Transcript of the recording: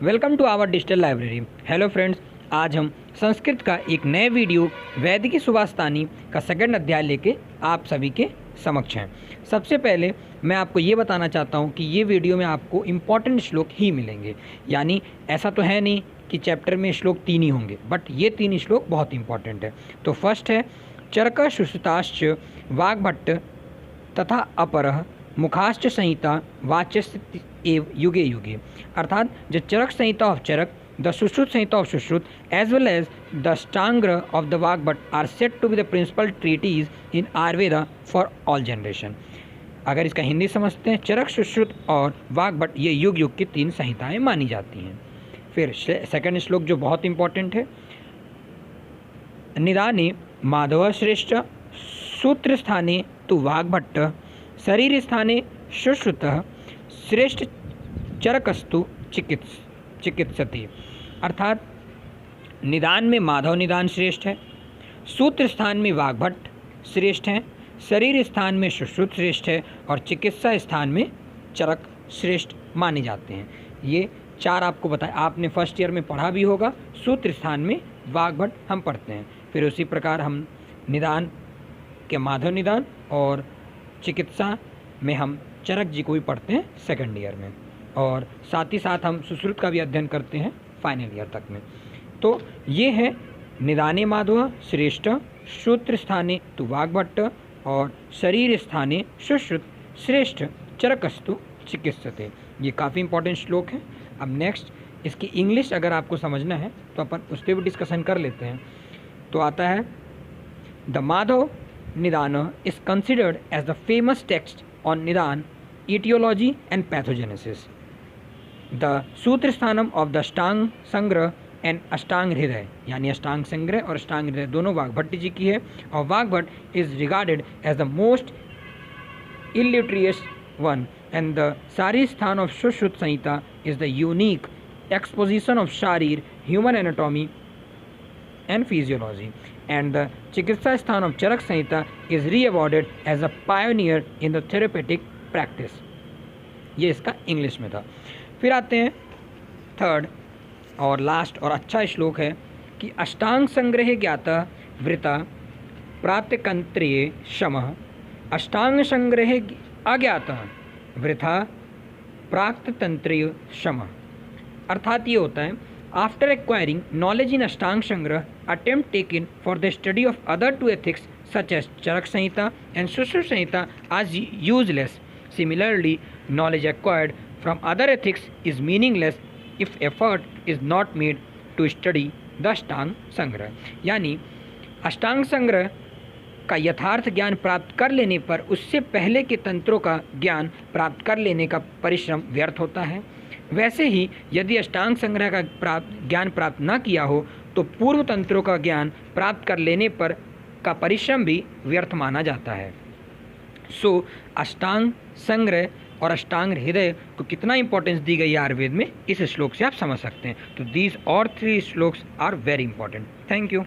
Welcome to our digital library. Hello friends, आज हम संस्कृत का एक नए वीडियो वैदिकी सुभाषतानी का सेकंड अध्याय लेके आप सभी के समक्ष हैं। सबसे पहले मैं आपको ये बताना चाहता हूँ कि ये वीडियो में आपको इम्पॉर्टेंट श्लोक ही मिलेंगे, यानी ऐसा तो है नहीं कि चैप्टर में श्लोक 3 ही होंगे, बट ये 3 श्लोक बहुत इंपॉर्टेंट है। तो फर्स्ट है चरक शुश्रुताश्च वाग्भट्ट तथा अपरः मुखाश्च संहिता वाच्यस्य एव युगे युगे, अर्थात the Charaka Samhita of Charaka, the Sushruta Samhita of Sushruta as well as the Ashtanga of the Vagbhata are set to be the principal treatise in Ayurveda for all generation. अगर इसका हिंदी समझते हैं, चरक, सुश्रुत और वाग्भट ये युग युग की 3 संहिताएं मानी जाती हैं। फिर सेकंड श्लोक जो बहुत इंपॉर्टेंट है, निदाने माधव श्रेष्ठ, सूत्र स्थाने तु वाग्भट्ट, शरीर स्थाने सुश्रुतः, श्रेष्ठ चरकस्तु चिकित्सति, अर्थात निदान में माधव निदान श्रेष्ठ है, सूत्र स्थान में वाग्भट्ट श्रेष्ठ है, शरीर स्थान में सुश्रुत श्रेष्ठ है और चिकित्सा स्थान में चरक श्रेष्ठ माने जाते हैं। ये 4 आपको बताया, आपने फर्स्ट ईयर में पढ़ा भी होगा। सूत्र स्थान में वाग्भट्ट हम पढ़ते हैं, फिर उसी प्रकार हम निदान के माधव निदान और चिकित्सा में हम चरक जी को भी पढ़ते हैं सेकंड ईयर में, और साथ ही साथ हम सुश्रुत का भी अध्ययन करते हैं फाइनल ईयर तक में। तो ये है निदाने माधव श्रेष्ठ, सूत्र स्थाने तु वाग्भट्ट और शरीर स्थाने सुश्रुत, श्रेष्ठ चरकस्तु चिकित्सते। ये काफ़ी इंपॉर्टेंट श्लोक है। अब नेक्स्ट इसकी इंग्लिश अगर आपको समझना है तो अपन उस पर भी डिस्कशन कर लेते हैं। तो आता है the Madhav Nidana is considered as the famous text on Nidan, etiology and pathogenesis. The Sutrasthanam of the Ashtang Sangrah and Ashtang Hriday, यानी अष्टांग संग्रह और अष्टांग हृदय दोनों वाग्भट्ट जी की है, और Vagbhata is regarded as the most illustrious one, and the Saristhan of Sushrut Samhita is the unique exposition of Sharir, human anatomy and physiology, and the Chikitsa Sthan of Charak Samhita is re-awarded as a pioneer in the therapeutic practice। ये इसका English में था। फिर आते हैं third और last और अच्छा श्लोक है कि अष्टांग संग्रह ज्ञाता वृता प्रात्यकंत्रिये शमः, अष्टांग संग्रह अज्ञाता वृथा प्राक्तंत्रिय शमः, अर्थात ये होता है after acquiring knowledge in Ashtang Sangrah, attempt taken for the study of other 2 ethics such as Charak Samhita and Sushrut Samhita are useless. Similarly, knowledge acquired from other ethics is meaningless if effort is not made to study the Ashtang Sangrah। यानी अष्टांग संग्रह का यथार्थ ज्ञान प्राप्त कर लेने पर उससे पहले के तंत्रों का ज्ञान प्राप्त कर लेने का परिश्रम व्यर्थ होता है। वैसे ही यदि अष्टांग संग्रह का ज्ञान प्राप्त न किया हो तो पूर्व तंत्रों का ज्ञान प्राप्त कर लेने पर का परिश्रम भी व्यर्थ माना जाता है। सो अष्टांग संग्रह और अष्टांग हृदय को कितना इंपॉर्टेंस दी गई है आयुर्वेद में, इस श्लोक से आप समझ सकते हैं। तो दीज और 3 shlokas are very important. Thank you.